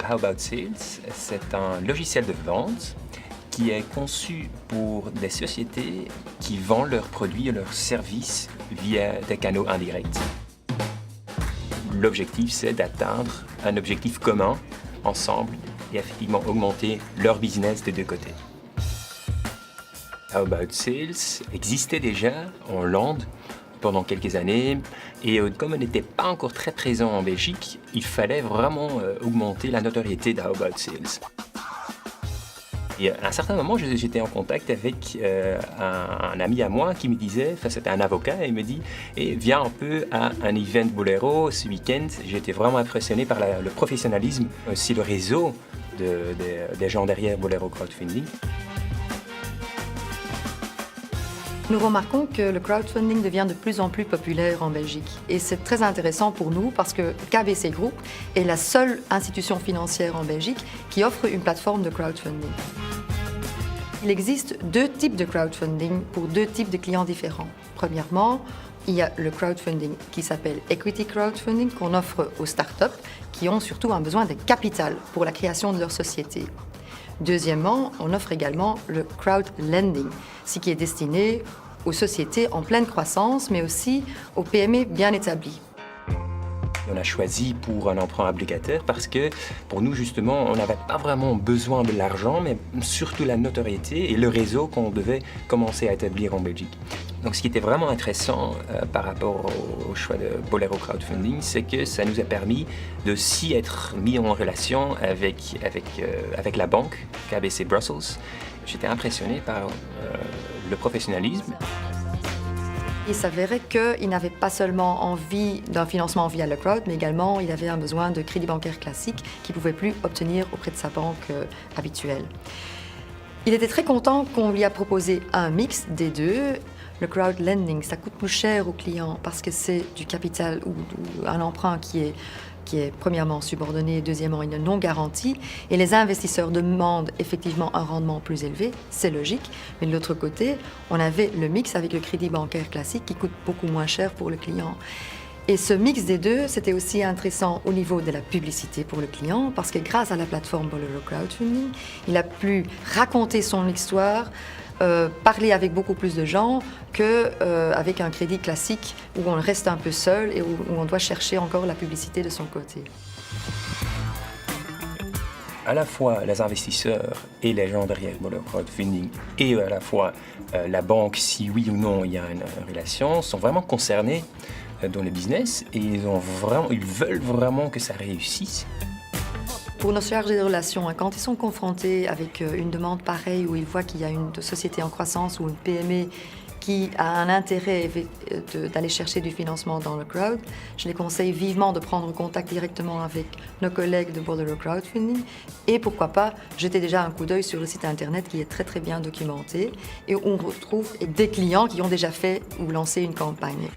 How About Sales, c'est un logiciel de vente qui est conçu pour des sociétés qui vendent leurs produits et leurs services via des canaux indirects. L'objectif, c'est d'atteindre un objectif commun, ensemble, et effectivement augmenter leur business des deux côtés. How About Sales existait déjà en Hollande pendant quelques années, et comme on n'était pas encore très présent en Belgique, il fallait vraiment augmenter la notoriété de How About Sales. Et à un certain moment, j'étais en contact avec un ami à moi qui me disait, enfin c'était un avocat, et il me dit viens un peu à un event Bolero ce week-end. J'étais vraiment impressionné par le professionnalisme, aussi le réseau des gens derrière Bolero Crowdfunding. Nous remarquons que le crowdfunding devient de plus en plus populaire en Belgique. Et c'est très intéressant pour nous parce que KBC Group est la seule institution financière en Belgique qui offre une plateforme de crowdfunding. Il existe deux types de crowdfunding pour deux types de clients différents. Premièrement, il y a le crowdfunding qui s'appelle Equity Crowdfunding qu'on offre aux startups qui ont surtout un besoin de capital pour la création de leur société. Deuxièmement, on offre également le crowdlending, ce qui est destiné aux sociétés en pleine croissance, mais aussi aux PME bien établies. On a choisi pour un emprunt obligataire parce que pour nous justement on n'avait pas vraiment besoin de l'argent mais surtout la notoriété et le réseau qu'on devait commencer à établir en Belgique. Donc ce qui était vraiment intéressant par rapport au choix de Bolero Crowdfunding, c'est que ça nous a permis de s'y être mis en relation avec la banque KBC Brussels. J'étais impressionné par le professionnalisme. Il s'avérait qu'il n'avait pas seulement envie d'un financement via le crowd, mais également il avait un besoin de crédit bancaire classique qu'il ne pouvait plus obtenir auprès de sa banque habituelle. Il était très content qu'on lui a proposé un mix des deux. Le crowdlending, ça coûte plus cher aux clients parce que c'est du capital ou un emprunt qui est premièrement subordonné, deuxièmement il est non garanti, et les investisseurs demandent effectivement un rendement plus élevé, c'est logique, mais de l'autre côté, on avait le mix avec le crédit bancaire classique qui coûte beaucoup moins cher pour le client. Et ce mix des deux, c'était aussi intéressant au niveau de la publicité pour le client, parce que grâce à la plateforme Bolero Crowdfunding, il a pu raconter son histoire, parler avec beaucoup plus de gens qu'avec un crédit classique où on reste un peu seul et où on doit chercher encore la publicité de son côté. À la fois les investisseurs et les gens derrière Bolero Crowdfunding et à la fois la banque, si oui ou non il y a une relation, sont vraiment concernés dans le business et ils veulent vraiment que ça réussisse. Pour nos chargés de relations, quand ils sont confrontés avec une demande pareille où ils voient qu'il y a une société en croissance ou une PME qui a un intérêt d'aller chercher du financement dans le crowd, je les conseille vivement de prendre contact directement avec nos collègues de Bolero Crowdfunding et pourquoi pas jeter déjà un coup d'œil sur le site internet qui est très très bien documenté et où on retrouve des clients qui ont déjà fait ou lancé une campagne.